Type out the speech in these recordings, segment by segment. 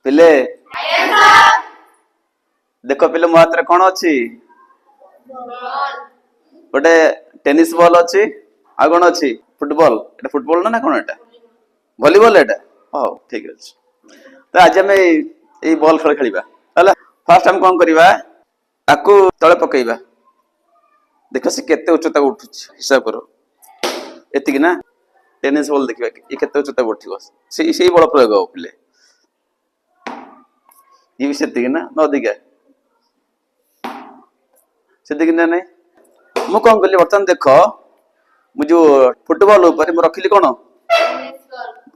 पिले देख पिले मो हाथ कौन अच्छी गोटे टेनिस बॉल अच्छी आ कौन अच्छी फुटबॉल एटा फुटबॉल ना कौन एटा वॉलीबॉल एटा हाँ ठीक अच्छे तो आज आम ये बॉल खेल खेलिबा है फास्ट आम कौन करवा आपको तले पकेबा देख से केते उच्चता उठु हिसाब करो एतिक ना टेनिस बॉल देखा ये केते उच्चता उठिबो से बल प्रयोग हो पिले ये भी सेतिक ना नदिका सेतिक ना नहीं मु कौन कली बर्तमान देख मु जो फुटबॉल ऊपर मु रखिली कौन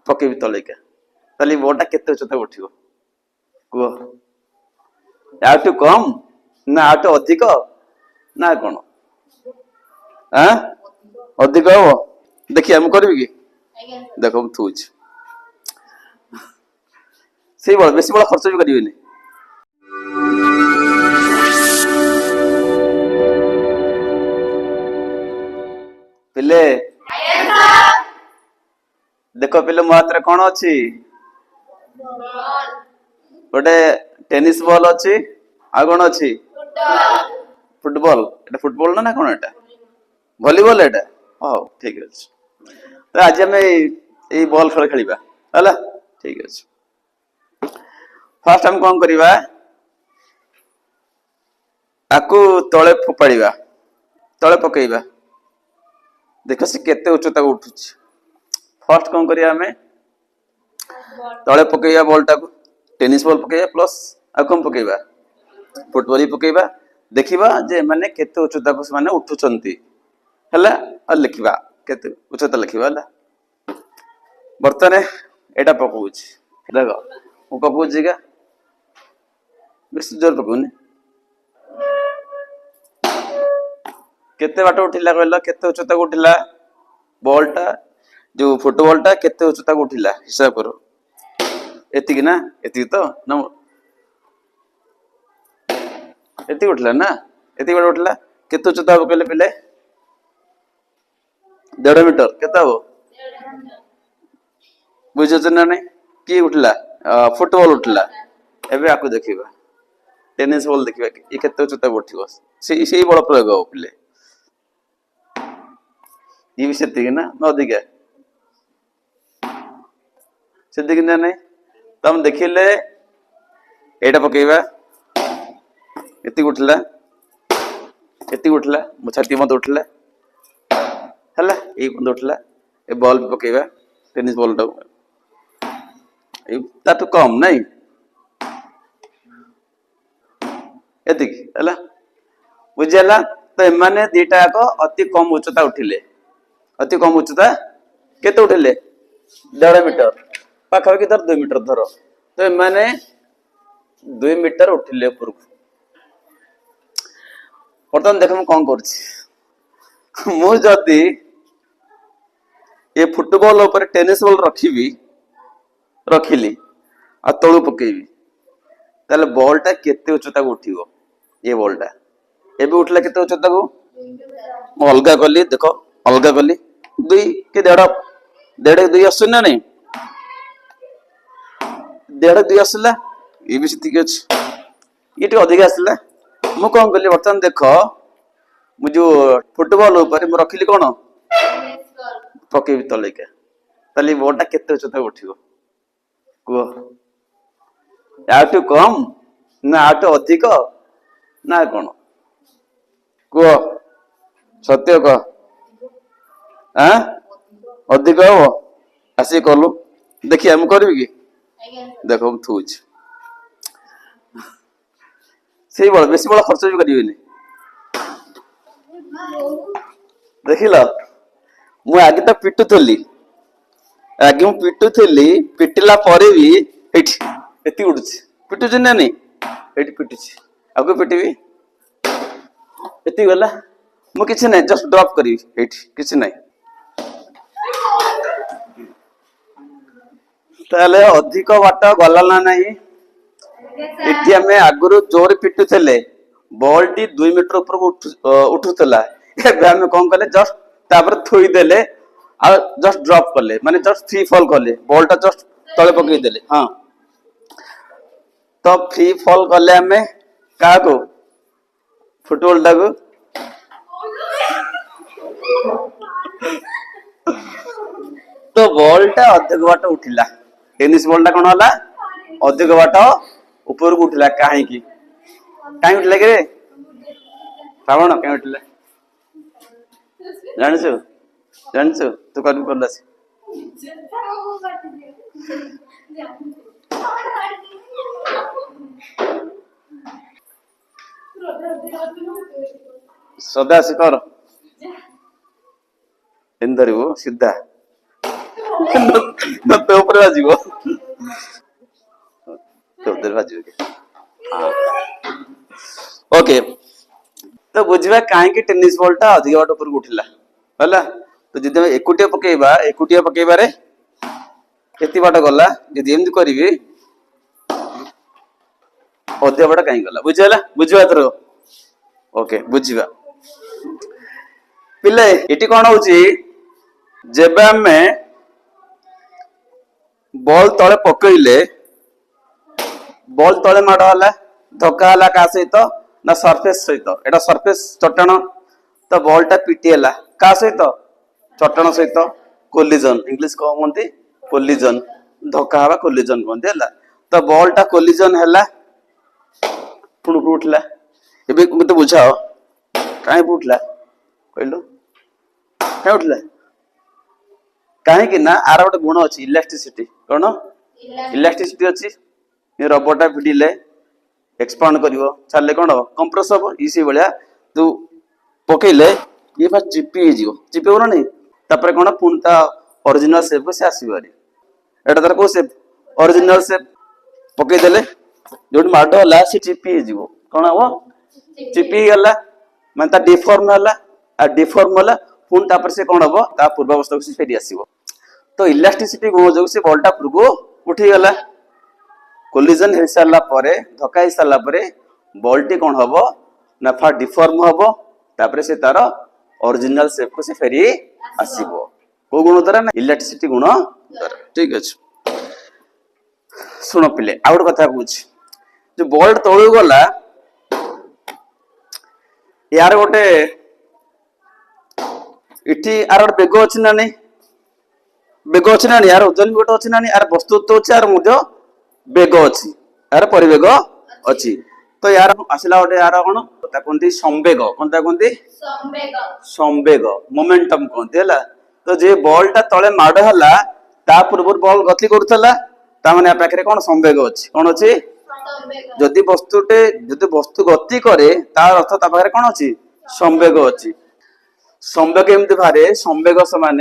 पकेबी तलेका ताली बॉलटा केते उच्चता उठिबो कुह आउटू कम ना आउटू अधिक ना कौन हाँ अधिक हम देखिए हम करी कि देख थुच से बड़ा बेसी बड़ा खर्च भी करें पिले देख पिले मो हाथ कौन अच्छी गोटे टेनिस बॉल अच्छी आ कौन अच्छी फुटबॉल एटा फुटबॉल ना कौन एटा वॉलीबॉल एटा हाँ ठीक अच्छे तो आज आम ये बॉल खेल खेलिबा है ठीक अच्छे फास्ट आम कौन करवा आपको तले फोपाड़ा तले पकेबा देख से केते उच्चता उठु फास्ट कौन करिया हमें तले पकेबा बॉल टाको टेनिस बॉल पकेबा प्लस आ कौन पकेबा फुटबॉल ही पकेबा देखिबा जे माने केते उच्चता को माने उठुचंती हला और लिखिबा केते उच्चता लिखिबा हला बर्तने एटा पकोउछ देखो मु पकोउछ का बेसी जोर पकोनी केते बाट उठिला कहला केते उच्चता को उठिला बॉलटा जो फुटबॉल टा केते उच्चता को उठिला हिसाब करो एतिक ना एतिक तो ना एतिक उठला ना एतिक बाट उठला केते उच्चता हो कहले पहले 1.5 मीटर केते हो बुझछ ना नहीं की उठला फुटबॉल उठला एबे आको देखिबा टेनिस बॉल देखिबा ये केते उच्चता उठिबो से बल प्रयोग हो पिले ये भी सेतिक ना नदिका सेतिक ना नहीं तम देखिले एटा पकेबा एतिक उठला मो छाती मत उठला हला ए बंद उठला ए बॉल पकेबा टेनिस बॉल टा ए ताटू कम नहीं एतिक हला बुझला तो एमाने दीटा को अति कम उच्चता उठिले अति कम उच्चता केते उठिले 1.5 मीटर पाखापाखि धर 2 मीटर धर तो एमाने 2 मीटर उठिले ऊपर बर्तमान देख कौन कर मु जदि ये फुटबॉल ऊपर टेनिस बॉल रखिली आ तलू पकेबी ताले बॉल टा केते उच्चता को उठिबो ये बॉल टा एबे उठला केते उच्चता को अलगा गली देखो अलगा गली 2 के 1.5 2 आसु ना नहीं 1.5 2 आसला ये भी ठीक अछि ये टे अधिक आसला मु कौन कली बर्तमान देख मु जो फुटबॉल ऊपर मु रखिली कौन पकेबी तलेका ताली बॉल टा केते उच्चता उठिबो कुह आउटू कम ना आउटू अधिक ना कौन कुह सत्य कह हाँ अधिक हम आसिक कलु देखिए हम करी कि देख थुच से बड़ा बेसी बड़ा खर्च भी करें देखिल मु आगे तो पिटुली आगे मु पिटुली पिटिला परे भी एटी उड़ुची पिटुची ना नहीं एटी पिटुची आगे पिटिबी एती गला मु किछि नहीं जस्ट ड्रॉप करी एटी किछि नहीं ताले अधिक बाट गला ना नहीं एटी हमें आगुरु जोर पिटुले बॉल टी 2 मीटर ऊपर उठुला एबे हमें कौन कले जस्ट तापर थोई देले आ जस्ट ड्रॉप करले माने जस्ट फ्री फॉल करले बॉल टा जस्ट तले पकई देले हां तो फ्री फॉल कले आम क्या फुटबॉल टा को तो बॉल टा अधिक बाट उठिला टेनिस बॉल टा कौन होला अधिक बाट ऊपर को उठिला कहीं उठिला कि श्रावण कहीं उठिला जानसु तू कर सदा से कर इंदर सीधा तो ऊपर बाजिबो तो उधर बाजिबो ओके तो बुझिबा काहे कि टेनिस बॉल टा अधिक बाट ऊपर उठिला होला तो जदि एकुटिया पकेइबा रे केति बाट गला जदि एमति करिवे अधिक बाट काहे गला बुझिबा तरो ओके बुझिबा पिले एटी कोन होची जेबे हमें बॉल तले पकईले बॉल तले माड़ होला धक्का होला का सहित ना सरफेस सहित एटा सरफेस चट्टाण तो बॉल टा पिटी होला का सहित चट्टाण सहित कोलिजन इंग्लिश कहते कोलिजन धक्का हवा कोलिजन कहते है तो बॉल टा कोलिजन है पुणी उठला एबे मते बुझाओ काहे उठला कहलो काहे उठला काहे कि ना आर गोटे गुण अछि इलास्टिसिटी कोन इलास्टिसिटी अछि ये रबरटा भिडिले एक्सपांड करिवो छाले कोन हो कंप्रेस हो इसी भलिया तू पकेइले ये बा चिपी जिवो चिपे हो नै तापर कोन पुनता ओरिजिनल शेप से आसीबारी एटा तर को शेप ओरिजिनल शेप पकेइ देले जोड माडो ला से चिपी जिवो कोन हो चिपी गला माने ता डिफॉर्म होला आ डिफॉर्म होला पुन तापर से कोन हो ता पूर्वावस्था से फेरी आसीबो तो इलास्टिसिटी गुण जो से बॉल टा पुरगो उठी गला कोलिजन हे साला परे धक्का हे साला परे बॉल टी कोन हबो ना फा डिफॉर्म हबो तापर से तार ओरिजिनल शेप को से फेरी आसीबो को गुण द्वारा ना इलास्टिसिटी गुण द्वारा ठीक अछि सुनो पिले आउट कथा बुझ जो बॉल तळु गला यार गोटे इठी आर गोटे बेगो अछि ना नै बेग अच्छी ना यार ओजन भी गोटे अच्छी ना यार वस्तुत्व अच्छी यार मुझे बेग अच्छी यार परिवेग अच्छी तो यार आसला गोटे यार कौन कहते संवेग कौन कहते संवेग मोमेंटम कहते है तो जे बॉल टा तले माड़ है ता पूर्व बॉल गति करूला ताने पाखे कौन संवेग अच्छी कौन अच्छी जदि वस्तुटे जदि वस्तु गति करे तार अर्थ ता पाखे कौन अच्छी संवेग अच्छी संवेग एमती बाहर संवेग समान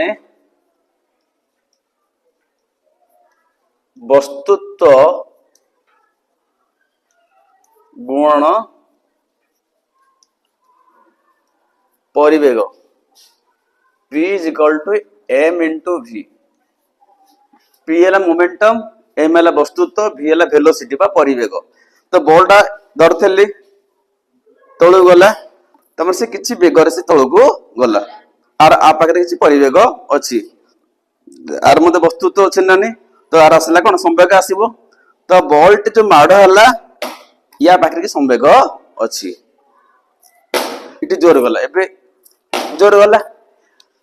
वस्तुत्व गुण परिवेग P is equal to m into v P है मोमेंटम m है वस्तुत्व v है वेलोसिटी बा परिवेग तो बॉल टा धरथेली तळु गला तमर से किछि बेगर से तळु को गला आर आ पाखरे किछि परिवेग अछि आर मते वस्तुत्व अछि नानी तो आर आसला कोन संवेग आसीबो तो बॉल टे जो माड़ हला या पाखरे के संवेग अछि इटी जोर गला एबे जोर गला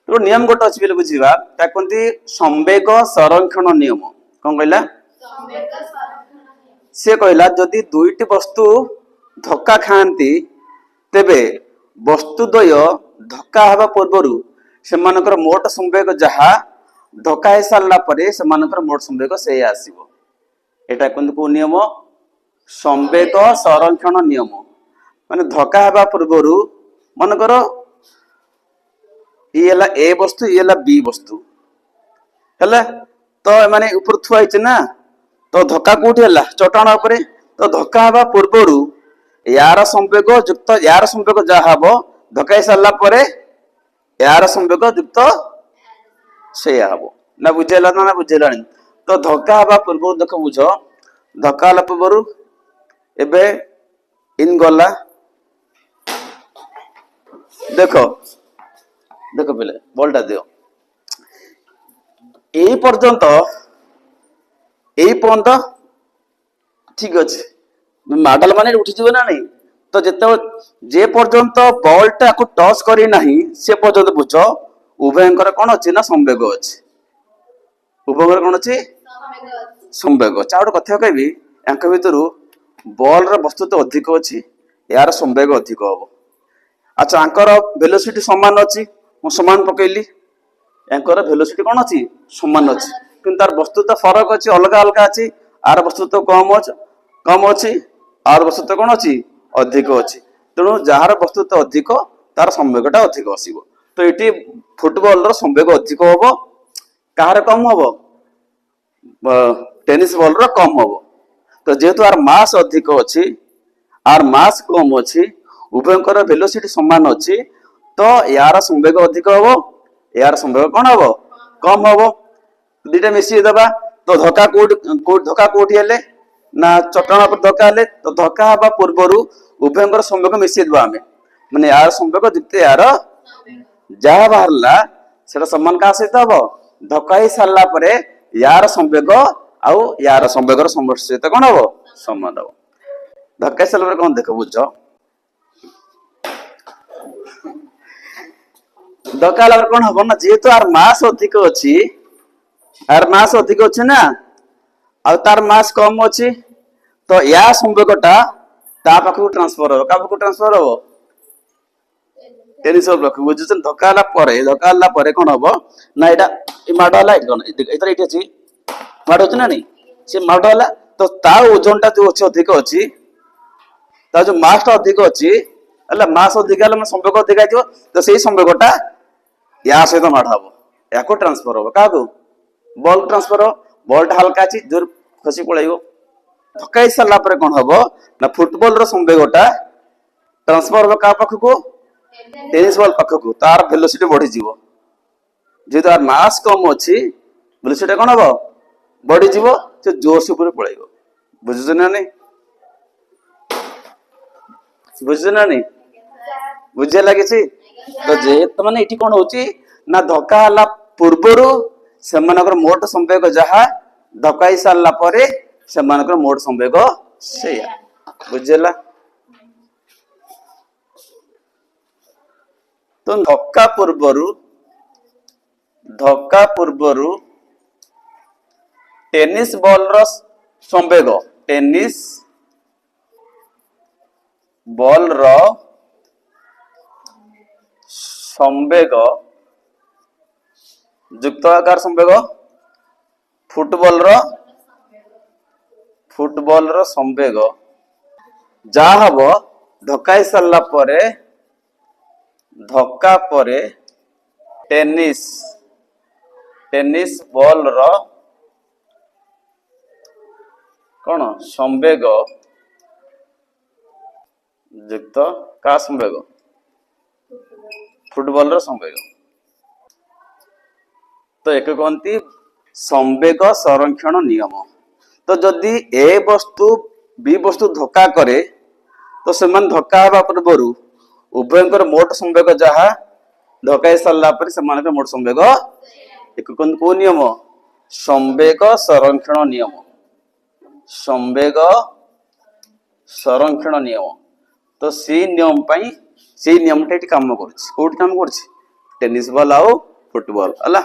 तो नियम गोटे अछि बेले बुझिबा ता कोनती संवेग संरक्षण नियम कोन कहला संवेग संरक्षण नियम से कहला जदि दुईटी वस्तु धक्का खांती तेबे वस्तु द्वय धक्का हवा पूर्वरु सेमानकर मोट संवेग जहा धक्का हे सारला परे सेमानकर मोट संवेग से आसीबो एटा कोन को नियम संवेग संरक्षण नियम माने धक्का हवा पूर्वरु मनकर ये हला ए वस्तु ये हला बी वस्तु हला तो माने ऊपर थुआ हिच ना तो धक्का कोठी हला चटाण ऊपर तो धक्का हवा पूर्वरु यार संवेग युक्त यार संवेग जा हबो धक्का हे सारला परे यार संवेग युक्त से हबो ना बुझेला ना बुझेलानी तो धक्का हवा पूर्व देख बुझ धक्का हला पूर्व एबे इन गला देखो देखो पहले बॉलटा दियो ए पर्यंत ठीक अच्छे ମାଡଲ ମାନେ ଉଠିଯିବ ନା ନାଇଁ। ତ ଯେତେବେଳେ ଯେ ପର୍ଯ୍ୟନ୍ତ ବଲ୍ ଟାକୁ ଟଚ୍ କରି ନାହିଁ ସେ ପର୍ଯ୍ୟନ୍ତ ବୁଝ ଉଭୟଙ୍କର କଣ ଅଛି ନା ସମ୍ବେଗ ଅଛି। ଉଭୟଙ୍କର କଣ ଅଛି? ସମ୍ବେଗ ଅଛି। ଆଉ ଗୋଟେ କଥା କହିବି, ୟାଙ୍କ ଭିତରୁ ବଲ୍ ର ବସ୍ତୁତ୍ୱ ଅଧିକ ଅଛି, ଏହାର ସମ୍ବେଗ ଅଧିକ ହବ। ଆଚ୍ଛା, ଆଙ୍କର ଭେଲୋସିଟି ସମାନ ଅଛି, ମୁଁ ସମାନ ପକେଇଲି। ୟାଙ୍କର ଭେଲୋସିଟି କଣ ଅଛି? ସମାନ ଅଛି, କିନ୍ତୁ ତାର ବସ୍ତୁତ୍ୱ ଫରକ ଅଛି, ଅଲଗା ଅଲଗା ଅଛି। ଆର ବସ୍ତୁତ୍ୱ କମ ଅଛି, ଆର ବସ୍ତୁତ୍ୱ କଣ ଅଛି? ଅଧିକ ଅଛି। ତେଣୁ ଯାହାର ବସ୍ତୁତ୍ୱ ଅଧିକ ତାର ସମ୍ବେଗଟା ଅଧିକ ଆସିବ। ତ ଏଠି ଫୁଟବଲ ର ସମ୍ବେଗ ଅଧିକ ହବ, କାହାର କମ ହବ? ଟେନିସ ବଲ ର କମ ହବ। ତ ଯେହେତୁ ଆର ମାସ ଅଧିକ ଅଛି, ଆର ମାସ କମ ଅଛି, ଉଭୟଙ୍କର ଭେଲୋସିଟି ସମାନ ଅଛି, ତ ୟାର ସମ୍ବେଗ ଅଧିକ ହବ, ୟାର ସମ୍ବେଗ କଣ ହବ? କମ ହବ। ଦିଟା ମିଶେଇ ଦବା, ତ ଧକ୍କା କୋଉଠି ହେଲେ ନା ଚଟାଣ ଉପରେ ଧକ୍କା ହେଲେ, ତ ଧକ୍କା ହେବା ପୂର୍ବରୁ ଉଭୟଙ୍କର ସମ୍ବେଗ ମିଶେଇ ଦବା ଆମେ, ମାନେ ୟାର ସମ୍ବେଗ ଯେତେ ୟାର ଯାହା ବାହାରିଲା ସେଟା ସମାନ କାହା ସହିତ ହବ? ଧକ୍କା ହେଇ ସାରିଲା ପରେ ୟାର ସମ୍ବେଗ ଆଉ ୟାର ସମ୍ବେଗର ସହିତ କଣ ହବ? ସମାନ ହବ। ଧକ୍କା ହେଇ ସାରିଲା ପରେ କଣ ଦେଖ ବୁଝ, ଧକ୍କା ହେଲା ପରେ କଣ ହବ ନା, ଯେହେତୁ ଆର ମାସ ଅଧିକ ଅଛି, ଆର ମାସ ଅଧିକ ଅଛି ନା, ଆଉ ତାର ମାସ କମ ଅଛି, ତ ୟା ସମ୍ବେଗ ଟା ତା ପାଖକୁ ଟ୍ରାନ୍ସଫର ହବ। କାହା ପାଖକୁ ଟ୍ରାନ୍ସଫର ହବ? ଟେନିସ ବଲ ପାଖକୁ। ବୁଝୁଛନ୍ତି? ଧକ୍କା ହେଲା ପରେ କଣ ହବ ନା, ଏଇଟା ମାଡ ହେଲା, ଏଇଠି କଣ ଏଇଥର ଏଇଠି ଅଛି, ମାଡ ହଉଛି ନା ନାଇଁ? ସେ ମାଡ ହେଲା, ତ ତା ଓଜନ ଟା ଯୋଉ ଅଛି ଅଧିକ ଅଛି, ତା ଯୋଉ ମାସ ଟା ଅଧିକ ଅଛି ହେଲା, ମାସ ଅଧିକ ହେଲେ ମାନେ ସମ୍ବେଗ ଅଧିକ ହେଇଯିବ, ତ ସେଇ ସମ୍ବେଗ ଟା ୟା ସହିତ ମାଡ ହବ, ୟାକୁ ଟ୍ରାନ୍ସଫର ହବ। କାହାକୁ? ବଲ ଟ୍ରାନ୍ସଫର ହବ। ବଲ ଟା ହାଲକା ଅଛି, ଜୋର ଖସି ପଳେଇବ। ଧକ୍କା ହେଇ ସାରିଲା ପରେ କଣ ହବ ନା, ଫୁଟବଲ ର ସମ୍ବେଗ ଟା ଟ୍ରାନ୍ସଫର ହବ କାହା ପାଖକୁ? ଟେନିସ ବଲ ପାଖକୁ। ତାର ଭେଲୋସିଟି ବଢିଯିବ, ଯେହେତୁ ତାର ମାସ କମ ଅଛି, ଭେଲୋସିଟି କଣ ହବ? ବଢିଯିବ, ସେ ଜୋରସେ ଉପରେ ପଳେଇବ। ବୁଝୁଛ ନା ନାଇଁ? ବୁଝୁଛ ନା ନାଇଁ? ବୁଝିଆ ଲାଗିଛି? ତ ଯେହେତୁ ମାନେ ଏଠି କଣ ହଉଛି ନା, ଧକ୍କା ହେଲା ପୂର୍ବରୁ ସେମାନଙ୍କର ମୋଟ ସମ୍ବେଗ ଯାହା, ଧକ୍କା ହେଇ ସାରିଲା ପରେ ସେମାନଙ୍କର ମୋଟ ସମ୍ବେଗ ସେଇଆ। ବୁଝିଲା? ତ ଧକ୍କା ପୂର୍ବରୁ ଟେନିସ ବଲ ର ସମ୍ବେଗ, ଟେନିସ ବଲ ର ସମ୍ବେଗ ଯୁକ୍ତ ଆକାର ସମ୍ବେଗ ଫୁଟବଲ ର ସମ୍ବେଗ ଯାହା ହବ, ଧକ୍କା ହେଇ ସାରିଲା ପରେ, ଧକ୍କା ପରେ ଟେନିସ ବଲ ର କଣ ସମ୍ବେଗ ଯୁକ୍ତ କା ସମ୍ବେଗ? ଫୁଟବଲ ର ସମ୍ବେଗ। ତ ଏକ କହନ୍ତି ସମ୍ବେଗ ସଂରକ୍ଷଣ ନିୟମ। ତ ଯଦି ଏ ବସ୍ତୁ ବି ବସ୍ତୁ ଧକ୍କା କରେ, ତ ସେମାନେ ଧକ୍କା ହେବା ପୂର୍ବରୁ ଉଭୟଙ୍କର ମୋଟ ସମ୍ବେଗ ଯାହା, ଧକ୍କା ହେଇ ସାରିଲା ପରେ ସେମାନଙ୍କର ମୋଟ ସମ୍ବେଗ ଏକ କହନ୍ତି କୋଉ ନିୟମ? ସମ୍ବେଗ ସଂରକ୍ଷଣ ନିୟମ। ସମ୍ବେଗ ସଂରକ୍ଷଣ ନିୟମ। ତ ସେଇ ନିୟମଟା ଏଠି କାମ କରୁଛି। କୋଉଠି କାମ କରୁଛି? ଟେନିସ ବଲ ଆଉ ଫୁଟବଲ ହେଲା।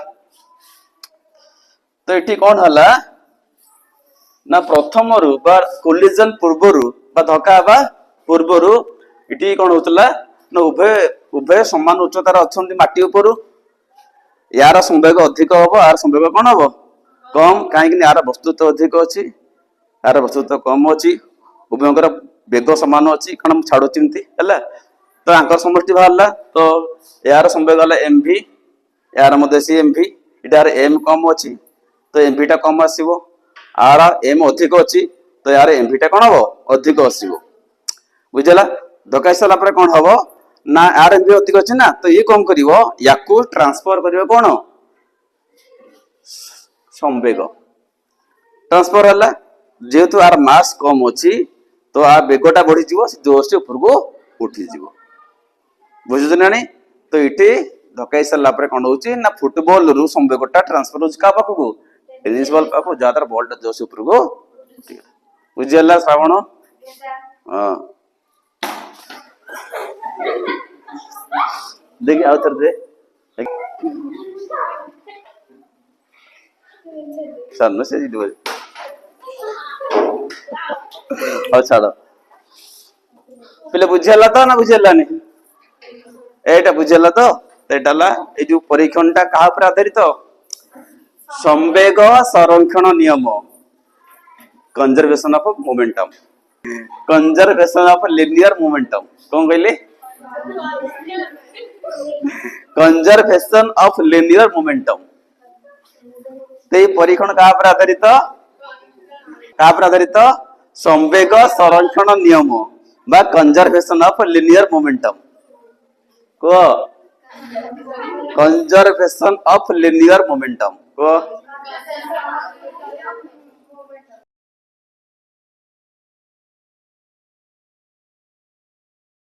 ତ ଏଠି କଣ ହେଲା ନା, ପ୍ରଥମରୁ ବା କୋଲିଜନ ପୂର୍ବରୁ ବା ଧକ୍କା ହେବା ପୂର୍ବରୁ ଏଠି କଣ ହଉଥିଲା ନା, ଉଭୟ ସମାନ ଉଚ୍ଚତାରେ ଅଛନ୍ତି ମାଟି ଉପରୁ। ୟାର ସମ୍ବେଗ ଅଧିକ ହବ, ଆର ସମ୍ବେଗ କଣ ହବ? କମ। କାହିଁକି? ୟାର ବସ୍ତୁତ୍ୱ ଅଧିକ ଅଛି, ୟାର ବସ୍ତୁତ୍ୱ କମ ଅଛି। ଉଭୟଙ୍କର ବେଗ ସମାନ ଅଛି, କାରଣ ମୁଁ ଛାଡୁଛି ଏମିତି ହେଲା। ତ ଆଙ୍କର ସମଷ୍ଟି ବାହାରିଲା, ତ ୟାର ସମ୍ବେଗ ହେଲା mv, ୟାର ମଧ୍ୟ ସେ mv। ଏଟାର m କମ ଅଛି, ତ mv ଟା କମ ଆସିବ। ଆର m ଅଧିକ ଅଛି, ତ ୟାର mv ଟା କଣ ହବ? ଅଧିକ ଆସିବ। ବୁଝିଲା? ଧକ୍କା ହେଇ ସାରିଲା ପରେ କଣ ହବ ନା, ଆର mv ଅଧିକ ଅଛି ନା, ତ ଇଏ କଣ କରିବ? ୟାକୁ ଟ୍ରାନ୍ସଫର କରିବ କଣ? ସମ୍ବେଗ। ଟ୍ରାନ୍ସଫର ହେଲା, ଯେହେତୁ ଆର ମାସ କମ ଅଛି, ତ ଆ ବେଗଟା ବଢିଯିବ, ସେ ଜୋରସେ ଉପରକୁ ଉଠିଯିବ। ବୁଝୁଛ ନା ନାଇଁ? ତ ଏଠି ଧକ୍କା ହେଇ ସାରିଲା ପରେ କଣ ହଉଛି ନା, ଫୁଟବଲ ରୁ ସମ୍ବେଗଟା ଟ୍ରାନ୍ସଫର ହଉଛି କାହା ପାଖକୁ? ଟେନିସ ବଲ ପାଖକୁ, ଯାହା ଦ୍ୱାରା ବଲଟା ଜୋରସେ ଉପରକୁ ଉଠିଗଲା। ବୁଝିହେଲା ଶ୍ରାବଣ? हाँ देखिए आओ तर दे सामने से जी दो और छाड़ो ପିଲେ ବୁଝି ହେଲା ତ ନା ବୁଝି ହେଲାନି ଏଇଟା ବୁଝି ହେଲା ତ ଏଇଟା ହେଲା ଏଇ ଯୋଉ ପରୀକ୍ଷଣ ଟା କାହା ଉପରେ ଆଧାରିତ ସମ୍ବେଗ ସଂରକ୍ଷଣ ନିୟମ conservation of momentum conservation of linear momentum କଣ କହିଲେ କନଜରଭେସନ ଅଫ ଲିନିୟର ମୋମେଣ୍ଟମ ସେଇ ପରୀକ୍ଷଣ କାହା ଉପରେ ଆଧାରିତ ସମ୍ବେଗ ସଂରକ୍ଷଣ ନିୟମ বা conservation of linear momentum co conservation of linear momentum co